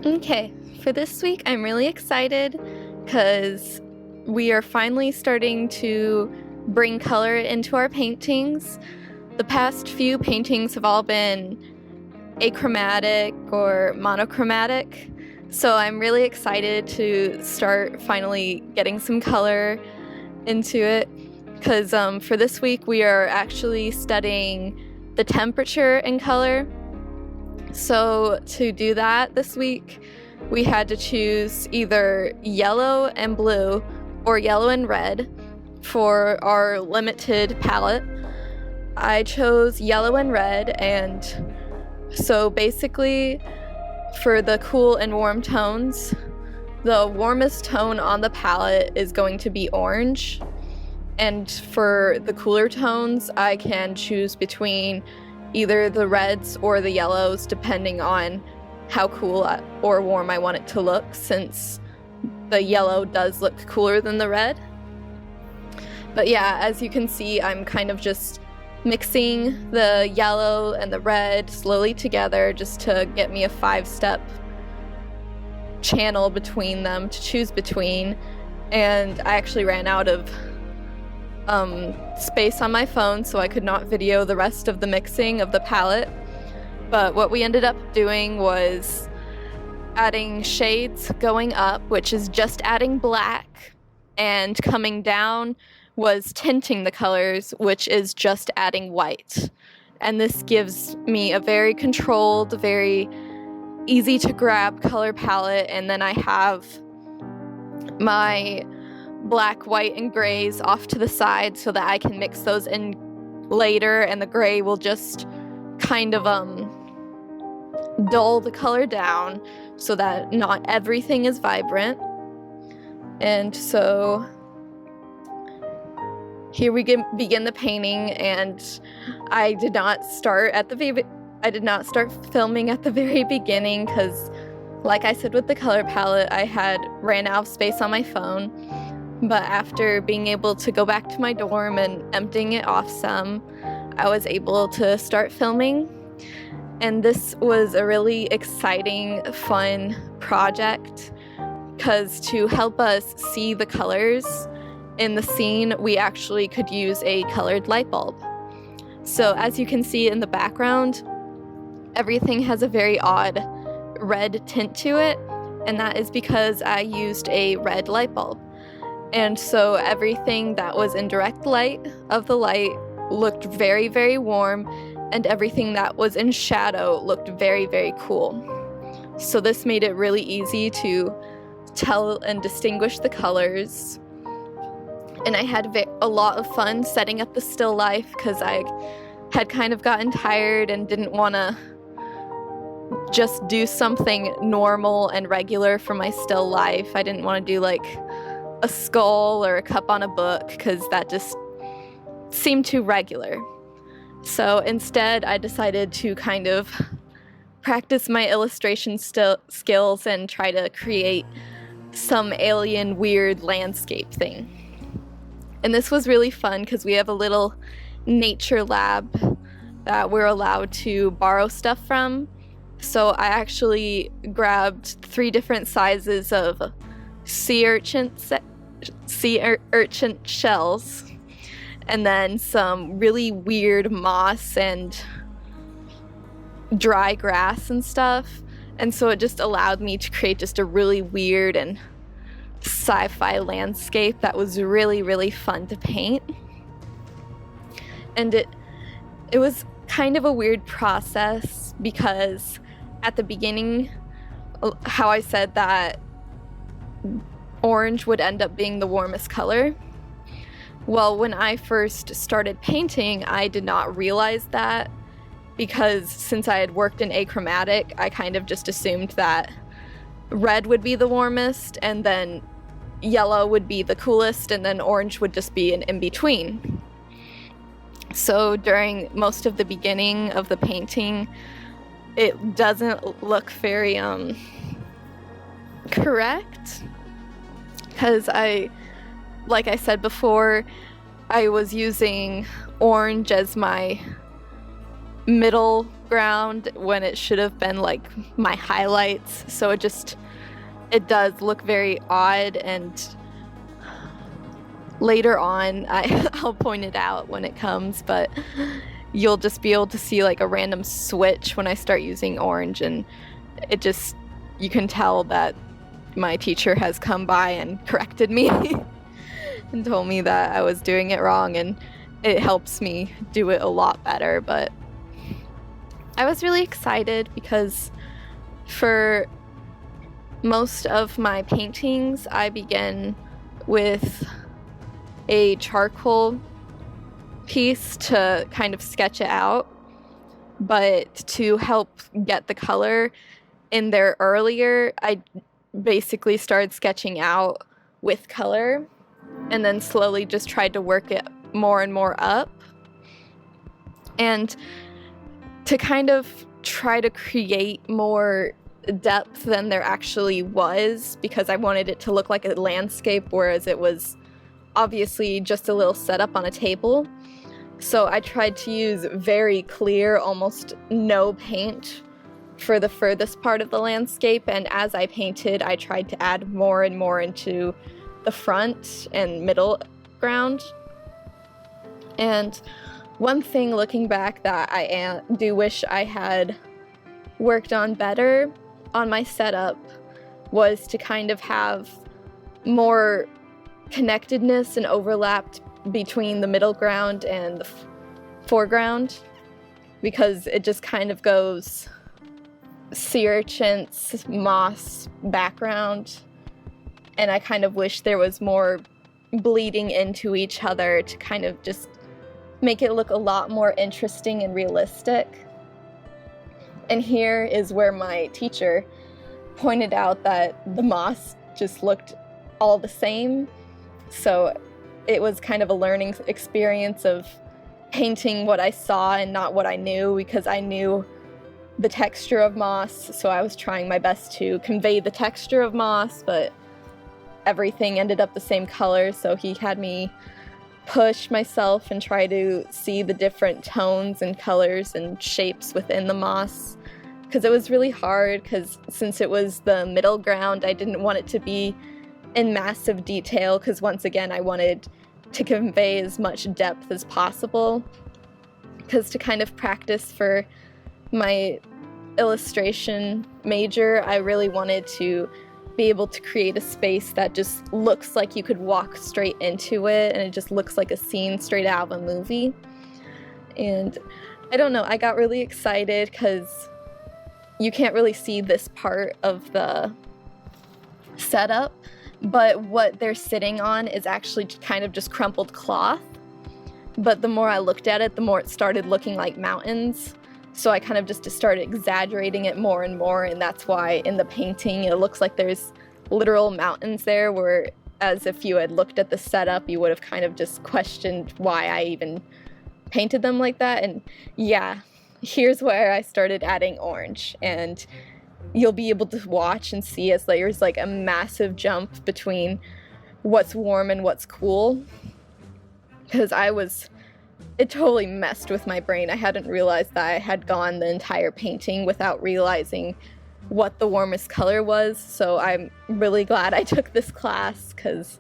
Okay, for this week, I'm really excited because we are finally starting to bring color into our paintings. The past few paintings have all been achromatic or monochromatic, so I'm really excited to start finally getting some color into it because for this week, we are actually studying the temperature in color. So to do that this week, we had to choose either yellow and blue or yellow and red for our limited palette. I chose yellow and red, and so basically for the cool and warm tones, the warmest tone on the palette is going to be orange. And for the cooler tones, I can choose between either the reds or the yellows, depending on how cool or warm I want it to look, since the yellow does look cooler than the red. But yeah, as you can see, I'm kind of just mixing the yellow and the red slowly together just to get me a 5-step channel between them to choose between. And I actually ran out of space on my phone, so I could not video the rest of the mixing of the palette. But what we ended up doing was adding shades going up, which is just adding black, and coming down was tinting the colors, which is just adding white. And this gives me a very controlled, very easy to grab color palette. And then I have my black, white, and grays off to the side so that I can mix those in later, and the gray will just kind of dull the color down so that not everything is vibrant. And so here we begin the painting, and I did not start filming at the very beginning because, like I said with the color palette, I had ran out of space on my phone. But after being able to go back to my dorm and emptying it off some, I was able to start filming. And this was a really exciting, fun project because to help us see the colors in the scene, we actually could use a colored light bulb. So as you can see in the background, everything has a very odd red tint to it, and that is because I used a red light bulb. And so everything that was in direct light of the light looked very, very warm, and everything that was in shadow looked very, very cool. So this made it really easy to tell and distinguish the colors. And I had a lot of fun setting up the still life because I had kind of gotten tired and didn't want to just do something normal and regular for my still life. I didn't want to do like a skull or a cup on a book because that just seemed too regular. So instead, I decided to kind of practice my illustration skills and try to create some alien weird landscape thing. And this was really fun because we have a little nature lab that we're allowed to borrow stuff from. So I actually grabbed 3 different sizes of sea urchin shells, and then some really weird moss and dry grass and stuff. And so it just allowed me to create just a really weird and sci-fi landscape that was really, really fun to paint. And it was kind of a weird process because at the beginning, how I said that orange would end up being the warmest color. Well, when I first started painting, I did not realize that because since I had worked in achromatic, I kind of just assumed that red would be the warmest, and then yellow would be the coolest, and then orange would just be an in-between. So during most of the beginning of the painting, it doesn't look very correct because like I said before, I was using orange as my middle ground when it should have been like my highlights. So it does look very odd, and later on I'll point it out when it comes, but you'll just be able to see like a random switch when I start using orange, and you can tell that my teacher has come by and corrected me and told me that I was doing it wrong, and it helps me do it a lot better. But I was really excited because for most of my paintings, I begin with a charcoal piece to kind of sketch it out, but to help get the color in there earlier, I basically started sketching out with color and then slowly just tried to work it more and more up, and to kind of try to create more depth than there actually was, because I wanted it to look like a landscape, whereas it was obviously just a little setup on a table. So I tried to use very clear, almost no paint for the furthest part of the landscape, and as I painted, I tried to add more and more into the front and middle ground. And one thing looking back that I do wish I had worked on better on my setup was to kind of have more connectedness and overlap between the middle ground and the foreground, because it just kind of goes sea urchins, moss background, and I kind of wish there was more bleeding into each other to kind of just make it look a lot more interesting and realistic. And here is where my teacher pointed out that the moss just looked all the same. So it was kind of a learning experience of painting what I saw and not what I knew, because I knew the texture of moss, so I was trying my best to convey the texture of moss, but everything ended up the same color, so he had me push myself and try to see the different tones and colors and shapes within the moss, because it was really hard, because since it was the middle ground, I didn't want it to be in massive detail, because once again I wanted to convey as much depth as possible, because to kind of practice for my illustration major, I really wanted to be able to create a space that just looks like you could walk straight into it, and it just looks like a scene straight out of a movie. And I don't know, I got really excited because you can't really see this part of the setup, but what they're sitting on is actually kind of just crumpled cloth. But the more I looked at it, the more it started looking like mountains. So I kind of just started exaggerating it more and more, and that's why in the painting it looks like there's literal mountains there, whereas if you had looked at the setup, you would have kind of just questioned why I even painted them like that. And yeah, here's where I started adding orange, and you'll be able to watch and see as there's like a massive jump between what's warm and what's cool, because it totally messed with my brain. I hadn't realized that I had gone the entire painting without realizing what the warmest color was. So I'm really glad I took this class, because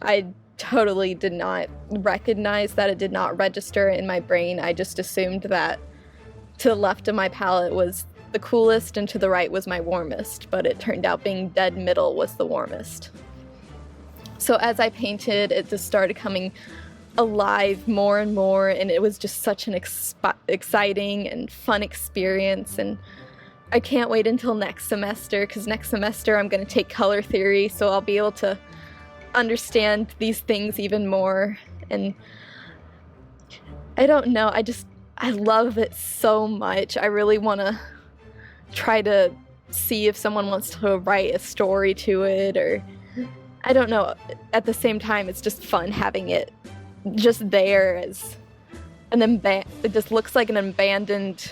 I totally did not recognize that. It did not register in my brain. I just assumed that to the left of my palette was the coolest and to the right was my warmest, but it turned out being dead middle was the warmest. So as I painted, it just started coming alive more and more, and it was just such an exciting and fun experience. And I can't wait until next semester, because next semester I'm going to take color theory, so I'll be able to understand these things even more. And I don't know, I love it so much. I really want to try to see if someone wants to write a story to it, or I don't know. At the same time, it's just fun having it just there as it just looks like an abandoned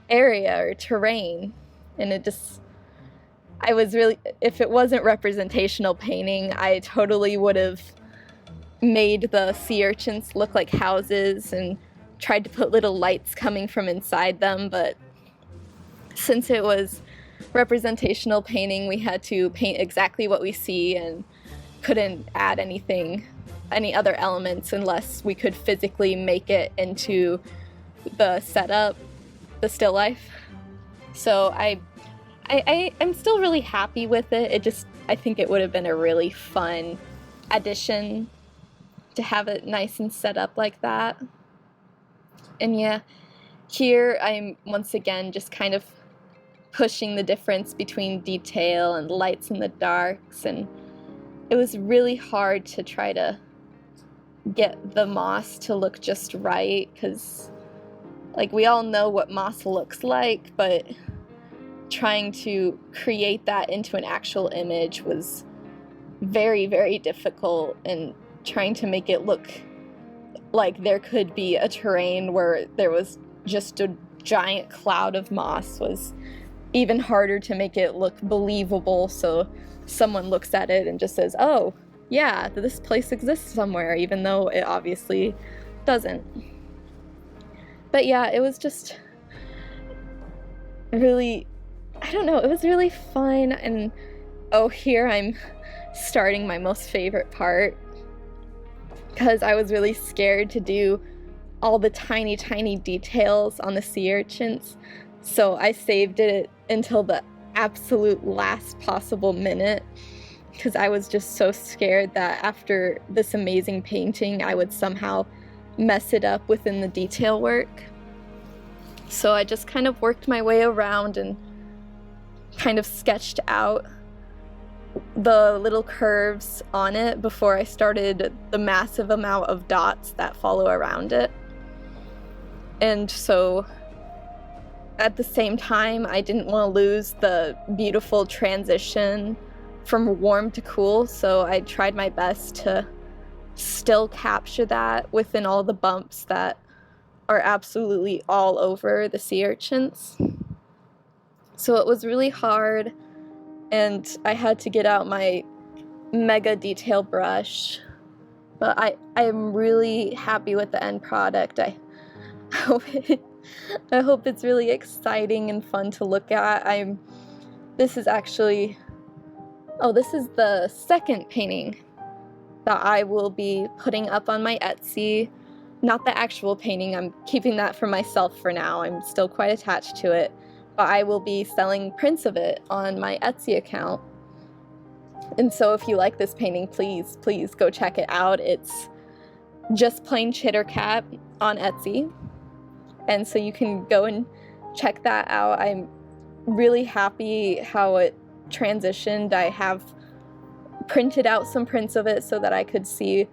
area or terrain. And if it wasn't representational painting, I totally would have made the sea urchins look like houses and tried to put little lights coming from inside them, but since it was representational painting, we had to paint exactly what we see and couldn't add any other elements unless we could physically make it into the setup, the still life. So I'm still really happy with it. I think it would have been a really fun addition to have it nice and set up like that. And yeah, here I'm once again just kind of pushing the difference between detail and lights and the darks, and it was really hard to try to get the moss to look just right, because like we all know what moss looks like, but trying to create that into an actual image was very, very difficult, and trying to make it look like there could be a terrain where there was just a giant cloud of moss was even harder to make it look believable, so someone looks at it and just says, oh yeah, this place exists somewhere, even though it obviously doesn't. But yeah, it was just really, I don't know, it was really fun. And oh, here I'm starting my most favorite part, because I was really scared to do all the tiny, tiny details on the sea urchins. So I saved it until the absolute last possible minute, because I was just so scared that after this amazing painting, I would somehow mess it up within the detail work. So I just kind of worked my way around and kind of sketched out the little curves on it before I started the massive amount of dots that follow around it. And so at the same time, I didn't want to lose the beautiful transition from warm to cool, so I tried my best to still capture that within all the bumps that are absolutely all over the sea urchins. So it was really hard, and I had to get out my mega detail brush, but I am really happy with the end product. I hope it's really exciting and fun to look at. This is the second painting that I will be putting up on my Etsy. Not the actual painting, I'm keeping that for myself for now. I'm still quite attached to it, but I will be selling prints of it on my Etsy account. And so if you like this painting, please go check it out. It's just plain Chittercat on Etsy. And so you can go and check that out. I'm really happy how it transitioned. I have printed out some prints of it so that I could see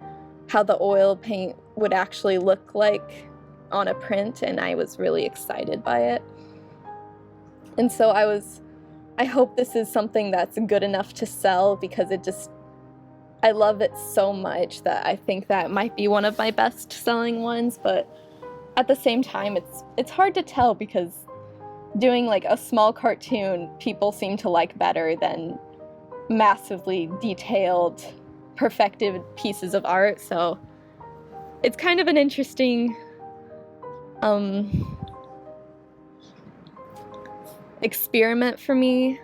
how the oil paint would actually look like on a print, and I was really excited by it. And so I hope this is something that's good enough to sell, because I love it so much that I think that might be one of my best selling ones. But at the same time, it's hard to tell, because doing like a small cartoon, people seem to like better than massively detailed, perfected pieces of art. So it's kind of an interesting experiment for me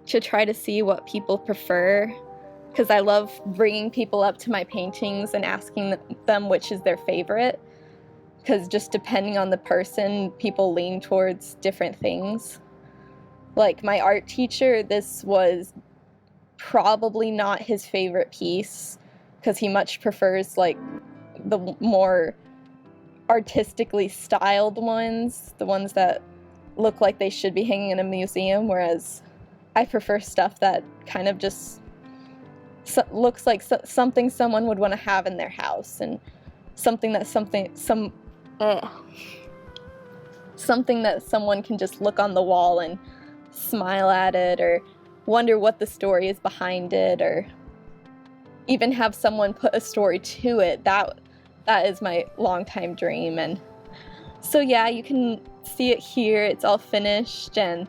to try to see what people prefer, because I love bringing people up to my paintings and asking them which is their favorite, because just depending on the person, people lean towards different things. Like my art teacher, this was probably not his favorite piece, because he much prefers like the more artistically styled ones, the ones that look like they should be hanging in a museum, whereas I prefer stuff that kind of just looks like something someone would want to have in their house, and something that someone can just look on the wall and smile at it, or wonder what the story is behind it, or even have someone put a story to it. That is my longtime dream. And so yeah, you can see it here. It's all finished, and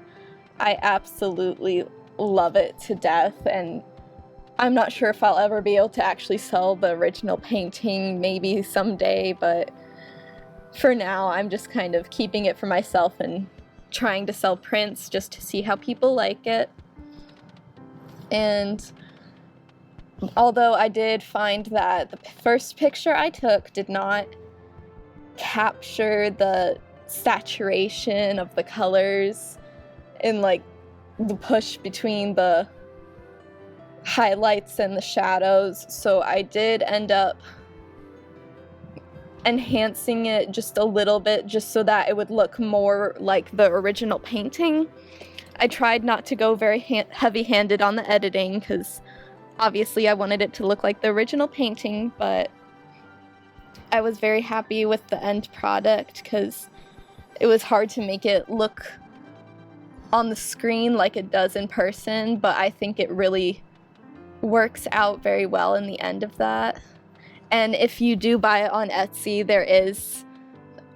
I absolutely love it to death. And I'm not sure if I'll ever be able to actually sell the original painting, maybe someday, but for now, I'm just kind of keeping it for myself and trying to sell prints just to see how people like it. And although I did find that the first picture I took did not capture the saturation of the colors and like the push between the highlights and the shadows, so I did end up enhancing it just a little bit just so that it would look more like the original painting. I tried not to go very heavy-handed on the editing because obviously I wanted it to look like the original painting, but I was very happy with the end product because it was hard to make it look on the screen like it does in person, but I think it really works out very well in the end of that. And if you do buy it on Etsy, there is,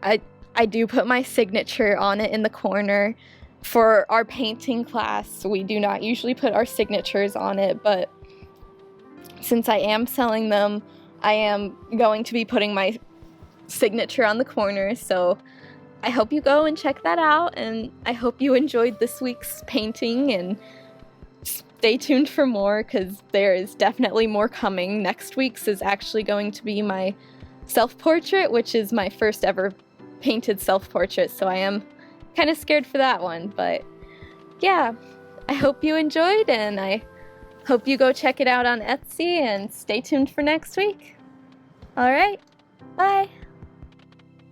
I do put my signature on it in the corner. For our painting class, we do not usually put our signatures on it, but since I am selling them, I am going to be putting my signature on the corner, so I hope you go and check that out, and I hope you enjoyed this week's painting, and stay tuned for more because there is definitely more coming. Next week's is actually going to be my self-portrait, which is my first ever painted self-portrait, so I am kind of scared for that one. But yeah, I hope you enjoyed, and I hope you go check it out on Etsy, and stay tuned for next week. All right, bye.